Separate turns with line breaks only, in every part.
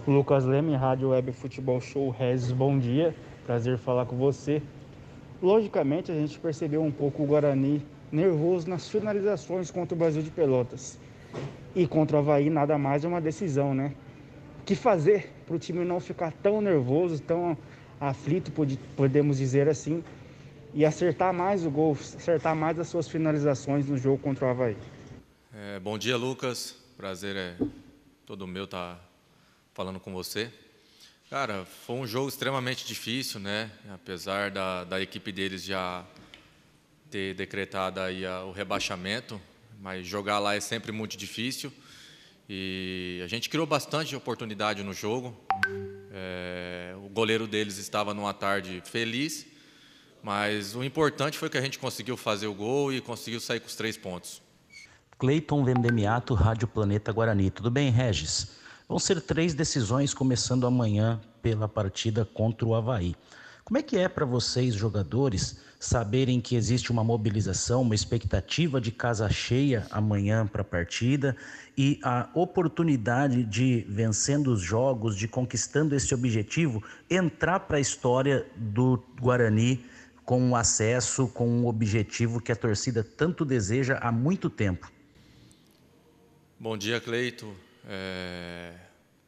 Lucas Leme, Rádio Web Futebol Show Regis, bom dia, prazer falar com você. Logicamente, a gente percebeu um pouco o Guarani nervoso nas finalizações contra o Brasil de Pelotas. E contra o Avaí, nada mais é uma decisão, né? O que fazer para o time não ficar tão nervoso, tão aflito, podemos dizer assim, e acertar mais o gol, acertar mais as suas finalizações no jogo contra o Avaí?
Bom dia, Lucas. Prazer é todo meu estar falando com você. Cara, foi um jogo extremamente difícil, né? Apesar da equipe deles já ter decretado aí o rebaixamento, mas jogar lá é sempre muito difícil. E a gente criou bastante oportunidade no jogo. O goleiro deles estava numa tarde feliz, mas o importante foi que a gente conseguiu fazer o gol e conseguiu sair com os 3 pontos.
Cleiton Vendemiato, Rádio Planeta Guarani. Tudo bem, Regis? Vão ser 3 decisões começando amanhã pela partida contra o Avaí. Como é que é para vocês, jogadores, saberem que existe uma mobilização, uma expectativa de casa cheia amanhã para a partida e a oportunidade de, vencendo os jogos, de conquistando esse objetivo, entrar para a história do Guarani com um acesso, com um objetivo que a torcida tanto deseja há muito tempo?
Bom dia, Cleito.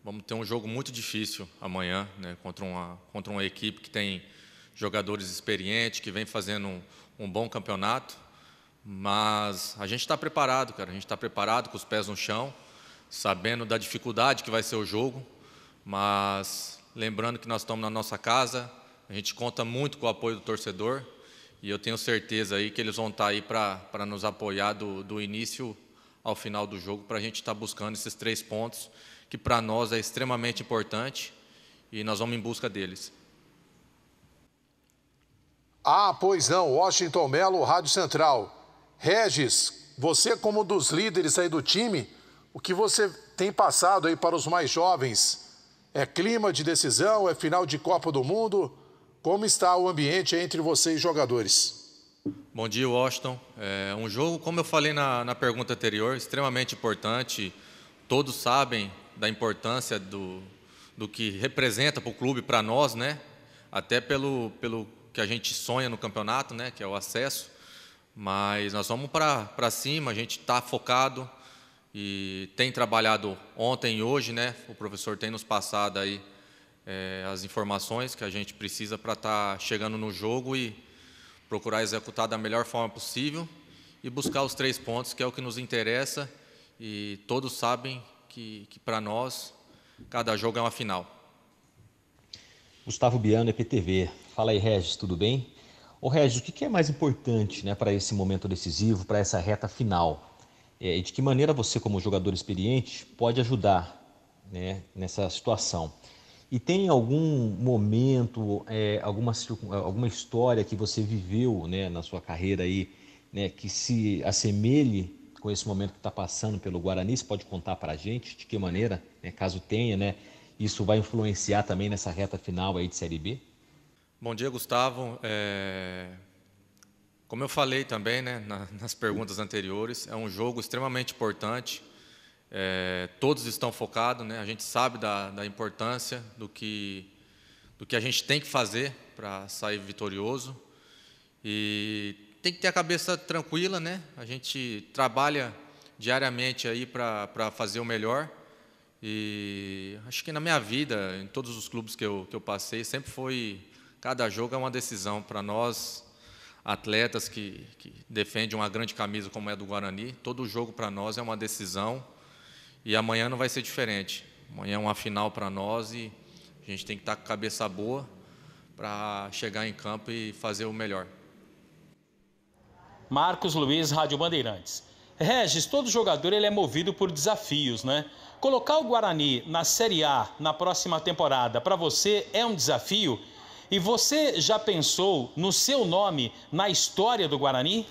Vamos ter um jogo muito difícil amanhã, né, contra uma equipe que tem jogadores experientes, que vem fazendo um bom campeonato. Mas a gente está preparado, cara. A gente está preparado com os pés no chão, sabendo da dificuldade que vai ser o jogo. Mas lembrando que nós estamos na nossa casa, a gente conta muito com o apoio do torcedor. E eu tenho certeza aí que eles vão estar aí para nos apoiar do início ao final do jogo, para a gente estar buscando esses 3 pontos, que para nós é extremamente importante, e nós vamos em busca deles.
Pois não, Washington Melo, Rádio Central. Regis, você como um dos líderes aí do time, o que você tem passado aí para os mais jovens? É clima de decisão, é final de Copa do Mundo? Como está o ambiente entre vocês, jogadores?
Bom dia, Washington. É um jogo, como eu falei na pergunta anterior, extremamente importante. Todos sabem da importância do que representa para o clube, para nós, né? Até pelo que a gente sonha no campeonato, né? Que é o acesso. Mas nós vamos para cima, a gente está focado e tem trabalhado ontem e hoje, né? O professor tem nos passado aí as informações que a gente precisa para estar chegando no jogo e procurar executar da melhor forma possível e buscar os 3 pontos, que é o que nos interessa, e todos sabem que para nós cada jogo é uma final.
Gustavo Biano, EPTV. Fala aí, Regis, tudo bem? Ô Regis, o que é mais importante, né, para esse momento decisivo, para essa reta final? E de que maneira você, como jogador experiente, pode ajudar, né, nessa situação? E tem algum momento, alguma história que você viveu, né, na sua carreira aí, né, que se assemelhe com esse momento que está passando pelo Guarani? Você pode contar para a gente de que maneira, né, caso tenha, né, isso vai influenciar também nessa reta final aí de Série B?
Bom dia, Gustavo. Como eu falei também, né, nas perguntas anteriores, é um jogo extremamente importante. Todos estão focados, né? A gente sabe da importância do que a gente tem que fazer para sair vitorioso e tem que ter a cabeça tranquila, né? A gente trabalha diariamente aí para fazer o melhor e acho que na minha vida, em todos os clubes que eu passei, sempre foi, cada jogo é uma decisão para nós atletas que defendem uma grande camisa como é a do Guarani. Todo jogo para nós é uma decisão. E amanhã não vai ser diferente. Amanhã é uma final para nós e a gente tem que estar com a cabeça boa para chegar em campo e fazer o melhor.
Marcos Luiz, Rádio Bandeirantes. Regis, todo jogador ele é movido por desafios, né? Colocar o Guarani na Série A na próxima temporada, para você é um desafio? E você já pensou no seu nome na história do Guarani?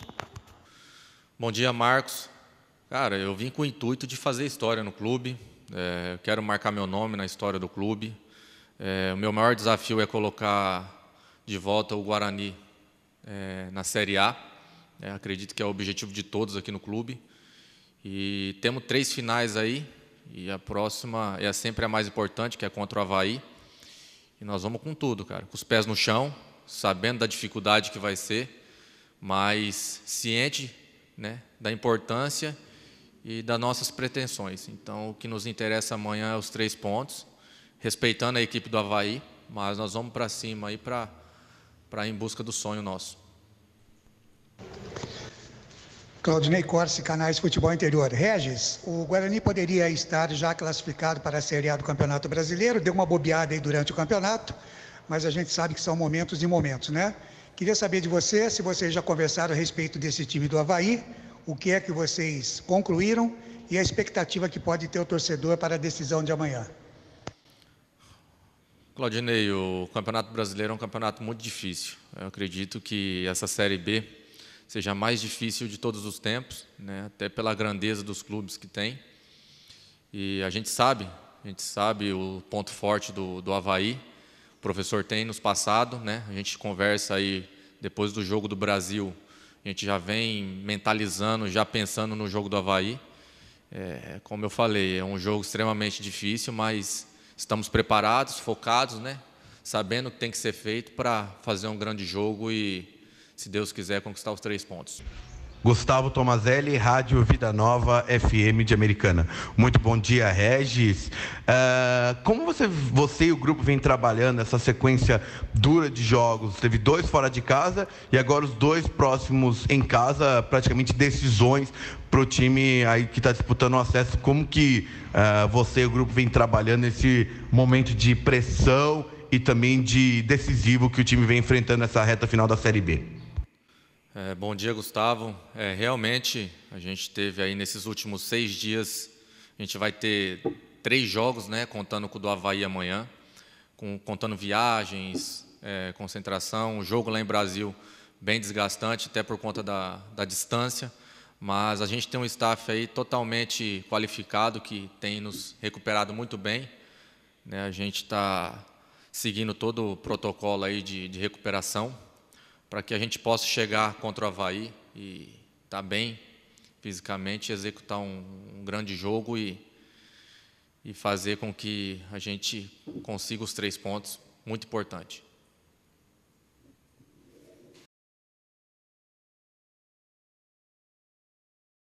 Bom dia, Marcos. Cara, eu vim com o intuito de fazer história no clube, eu quero marcar meu nome na história do clube. O meu maior desafio é colocar de volta o Guarani na Série A. Acredito que é o objetivo de todos aqui no clube. E temos 3 finais aí, E a próxima é sempre a mais importante, que é contra o Avaí. E nós vamos com tudo, cara, com os pés no chão, sabendo da dificuldade que vai ser, mas ciente, né, da importância e das nossas pretensões. Então, o que nos interessa amanhã é os 3 pontos, respeitando a equipe do Avaí, mas nós vamos para cima aí para ir em busca do sonho nosso.
Claudinei Corsi, Canais Futebol Interior. Regis, o Guarani poderia estar já classificado para a Série A do Campeonato Brasileiro, deu uma bobeada aí durante o campeonato, mas a gente sabe que são momentos e momentos, né? Queria saber de você, se vocês já conversaram a respeito desse time do Avaí, o que é que vocês concluíram e a expectativa que pode ter o torcedor para a decisão de amanhã.
Claudinei, o Campeonato Brasileiro é um campeonato muito difícil. Eu acredito que essa Série B seja a mais difícil de todos os tempos, né? Até pela grandeza dos clubes que tem. E a gente sabe o ponto forte do Avaí. O professor tem nos passado, né? A gente conversa aí depois do jogo do Brasil, a gente já vem mentalizando, já pensando no jogo do Avaí. Como eu falei, é um jogo extremamente difícil, mas estamos preparados, focados, né? Sabendo o que tem que ser feito para fazer um grande jogo e, se Deus quiser, conquistar os 3 pontos.
Gustavo Tomazelli, Rádio Vida Nova, FM de Americana. Muito bom dia, Regis. Como você e o grupo vem trabalhando essa sequência dura de jogos? Teve 2 fora de casa e agora os 2 próximos em casa, praticamente decisões para o time aí que está disputando o acesso. Como que você e o grupo vem trabalhando nesse momento de pressão e também de decisivo que o time vem enfrentando nessa reta final da Série B?
Bom dia, Gustavo. Realmente, a gente teve aí nesses últimos 6 dias, a gente vai ter 3 jogos, né, contando com o do Avaí amanhã, contando viagens, concentração, o jogo lá em Brasil bem desgastante, até por conta da distância, mas a gente tem um staff aí totalmente qualificado, que tem nos recuperado muito bem, né? A gente está seguindo todo o protocolo aí de recuperação, para que a gente possa chegar contra o Avaí e estar bem fisicamente, executar um grande jogo e fazer com que a gente consiga os 3 pontos, muito importante.